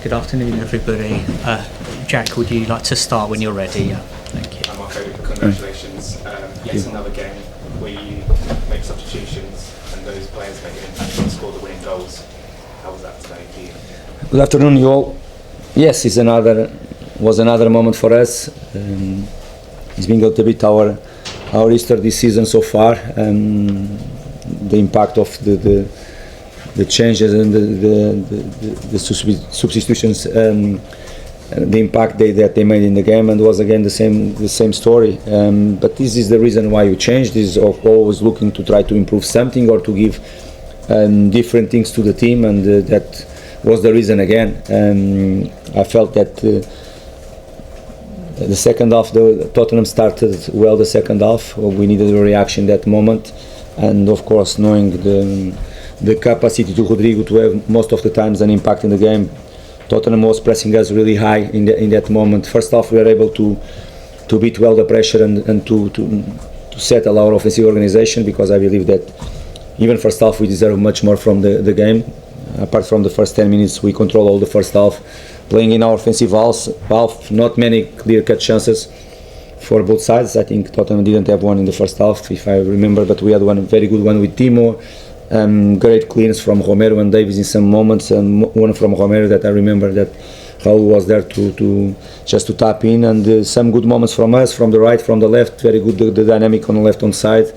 Good afternoon, everybody. Jack, would you like to start when you're ready? Thank you. Marco, congratulations. Yes, another game where you make substitutions and those players make an impact and score the winning goals. How was that today for you? Good afternoon, you all. Yes, was another moment for us. It's been a little bit our Easter this season so far. The impact of the changes and the substitutions, the impact that they made in the game, and was again the same story. But this is the reason why you changed. Is always looking to try to improve something or to give different things to the team, and that was the reason again. I felt that the second half, Tottenham started well. The second half, we needed a reaction that moment, and of course knowing the capacity to Rodrigo to have most of the times an impact in the game. Tottenham was pressing us really high in that moment. First half we were able to beat well the pressure and to settle our offensive organization, because I believe that even first half we deserve much more from the game. Apart from the first 10 minutes, we control all the first half, playing in our offensive half, not many clear-cut chances for both sides. I think Tottenham didn't have one in the first half, if I remember, but we had one very good one with Timo. Great clearance from Romero and Davies in some moments, and one from Romero that I remember that Raul was there to just to tap in, and some good moments from us, from the right, from the left, very good the dynamic on the left-hand side,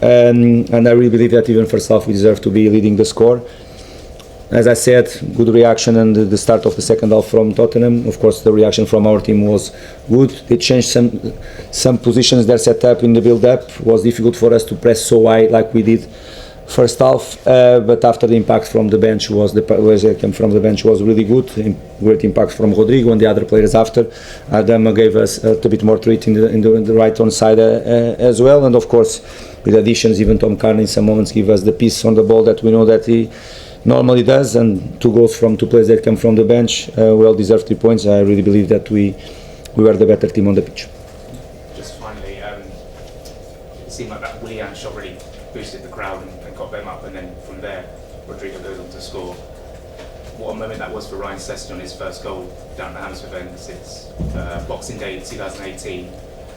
and I really believe that even first half we deserve to be leading the score. As I said, good reaction and the start of the second half from Tottenham. Of course, the reaction from our team was good. They changed some positions their setup in the build-up. It was difficult for us to press so high like we did first half, but after the impact from the bench was really good. Great impact from Rodrigo and the other players after. Adama gave us a bit more treat in the right hand side as well, and of course with additions, even Tom Carney in some moments give us the piece on the ball that we know that he normally does, and 2 goals from 2 players that come from the bench. Well deserved 3 points. I really believe that we were the better team on the pitch. Just finally, it seemed like that Willian shot really boosted the crowd and got them up, and then from there Rodrigo goes on to score. What a moment that was for Ryan Sessegnon, his first goal down at the Hammersmith End since Boxing Day 2018.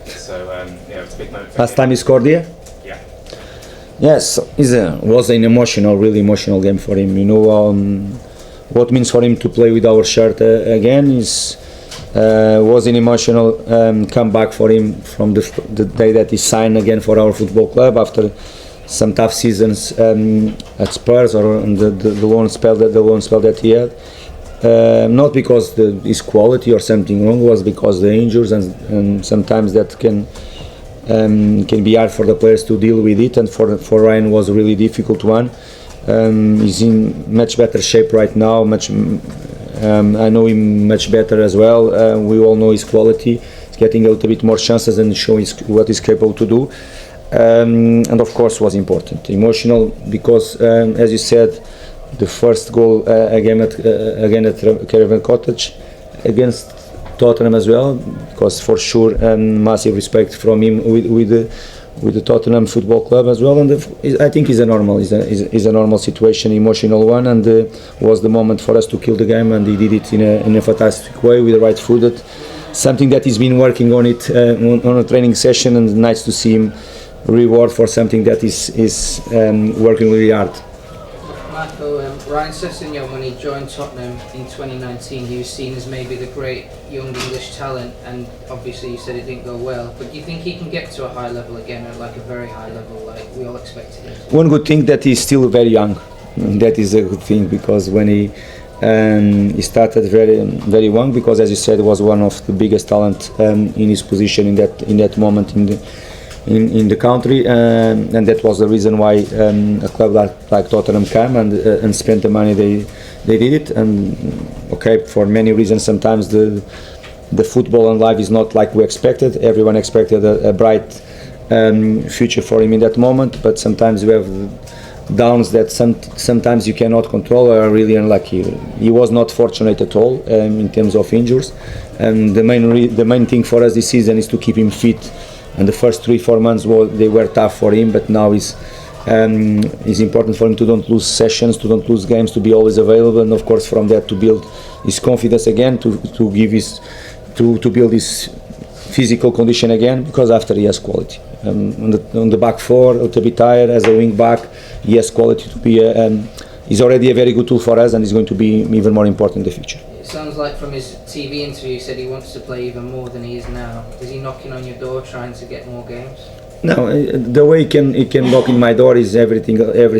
So it's a big moment for Last him. time he scored here? Yeah. Yes, was an really emotional game for him. You know, what means for him to play with our shirt again was an emotional comeback for him from the day that he signed again for our football club after some tough seasons at Spurs, or the loan spell that he had. Not because his quality or something wrong, was because the injuries and sometimes that can be hard for the players to deal with it, and for Ryan was a really difficult one. He's in much better shape right now. I know him much better as well. We all know his quality. He's getting a little bit more chances and showing what he's capable to do. And of course was important, emotional, because as you said, the first goal again at Caravan Cottage against Tottenham as well, because for sure massive respect from him with the Tottenham Football Club as well, and I think it's a normal situation, emotional one, and was the moment for us to kill the game, and he did it in a fantastic way with the right footed, something that he's been working on it on a training session, and nice to see him reward for something that is working really hard. Marco, Ryan Sessegnon, when he joined Tottenham in 2019, he was seen as maybe the great young English talent, and obviously you said it didn't go well, but do you think he can get to a high level again, or like a very high level like we all expected him to? One good thing that he's still very young. That is a good thing, because when he started very young, because as you said, was one of the biggest talent in his position in that moment in the country, and that was the reason why a club like Tottenham came and spent the money they did it. And okay, for many reasons, sometimes the football and life is not like we expected. Everyone expected a bright future for him in that moment, but sometimes we have downs that sometimes you cannot control, or are really unlucky. He was not fortunate at all in terms of injuries, and the main thing for us this season is to keep him fit. And the first 3-4 months they were tough for him, but now he's It's important for him to don't lose sessions, to don't lose games, to be always available, and of course from that to build his confidence again, to build his physical condition again, because after he has quality. On the back four, a little bit tired as a wing back, he has quality to be he's already a very good tool for us, and he's going to be even more important in the future. It sounds like from his TV interview he said he wants to play even more than he is now. Is he knocking on your door trying to get more games? No, the way he can knock in my door is every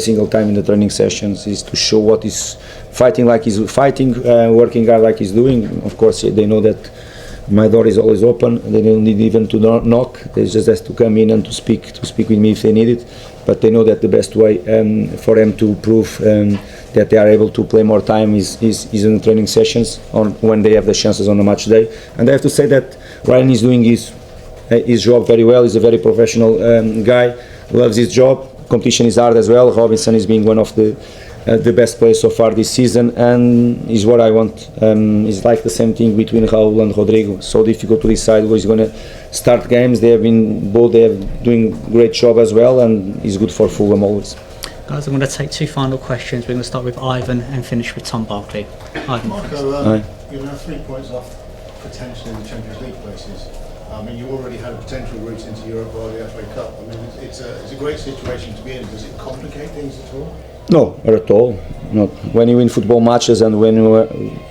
single time in the training sessions, is to show what he's fighting like he's fighting, working hard like he's doing. Of course, they know that my door is always open. They don't need even to knock. They just have to come in and to speak with me if they need it. But they know that the best way for them to prove that they are able to play more time is in the training sessions when they have the chances on a match day. And I have to say that Ryan is doing his job very well. He's a very professional guy, loves his job. Competition is hard as well. Robinson is being one of the best players so far this season, and is what I want. It's like the same thing between Raul and Rodrigo. So difficult to decide who is going to start games. They have doing great job as well, and it's good for Fulham always. Guys, I'm going to take two final questions. We're going to start with Ivan and finish with Tom Barkley. Ivan. Marco, you're now 3 points off potentially the Champions League places. I mean, you already had a potential route into Europe or the FA Cup. I mean, it's a great situation to be in. Does it complicate things at all? No, not at all. Not when you win football matches and when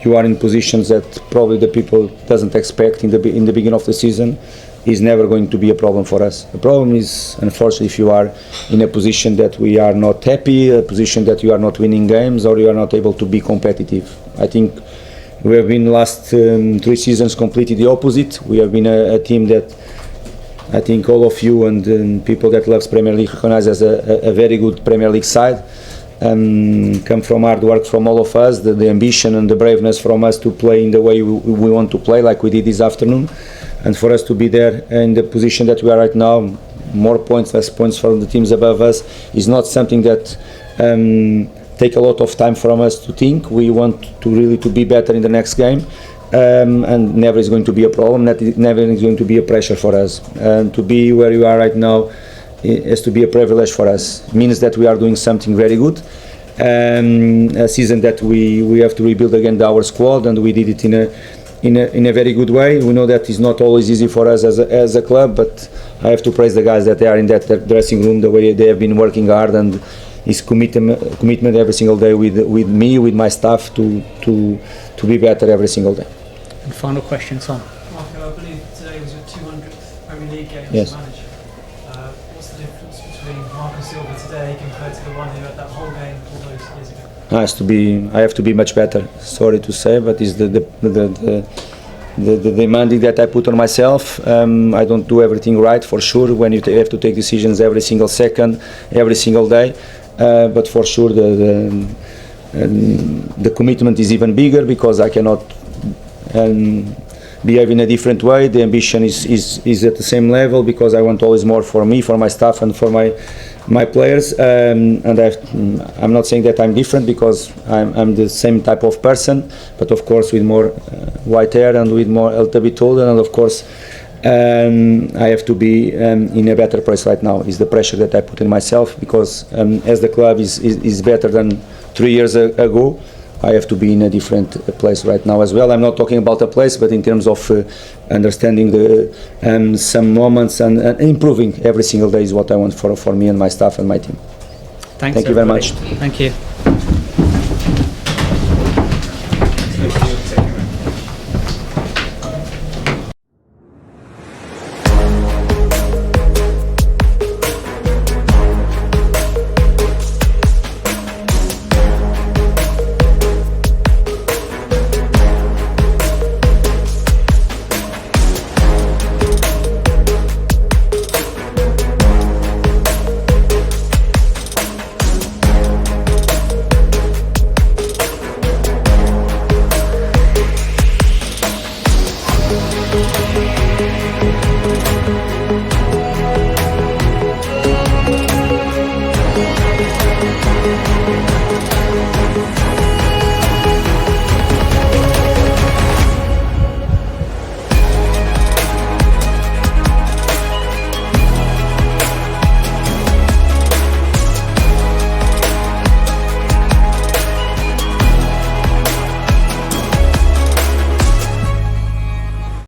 you are in positions that probably the people doesn't expect in the beginning of the season, is never going to be a problem for us. The problem is, unfortunately, if you are in a position that we are not happy, a position that you are not winning games, or you are not able to be competitive. I think we have been last 3 seasons completely the opposite. We have been a team that I think all of you and people that loves Premier League recognize as a very good Premier League side. Come from hard work from all of us, the ambition and the braveness from us to play in the way we want to play, like we did this afternoon, and for us to be there in the position that we are right now, more points, less points from the teams above us, is not something that take a lot of time from us to think. We want to really to be better in the next game, and never is going to be a problem. Never is going to be a pressure for us, and to be where you are right now has to be a privilege for us. It means that we are doing something very good. A season that we have to rebuild again our squad, and we did it in a very good way. We know that it's not always easy for us as a club, but I have to praise the guys that they are in that dressing room, the way they have been working hard, and his commitment every single day with me, with my staff, to be better every single day. And final question, Tom. Marco, I believe today was your 200th Premier League game Yes. as manager. What's the difference between Marco Silva today compared to the one who had that whole game all those years ago? I have to be much better. Sorry to say, but it's the demanding that I put on myself. I don't do everything right, for sure, when you have to take decisions every single second, every single day. But for sure the commitment is even bigger, because I cannot behave in a different way. The ambition is at the same level, because I want always more for me, for my staff, and for my players. And I'm not saying that I'm different, because I'm the same type of person, but of course with more white hair and with more a little bit older, and of course I have to be in a better place right now. Is the pressure that I put in myself, because as the club is better than 3 years ago, I have to be in a different place right now as well. I'm not talking about a place, but in terms of understanding some moments and improving every single day is what I want for me and my staff and my team. Thanks, Thank you very everybody. much. Thank you.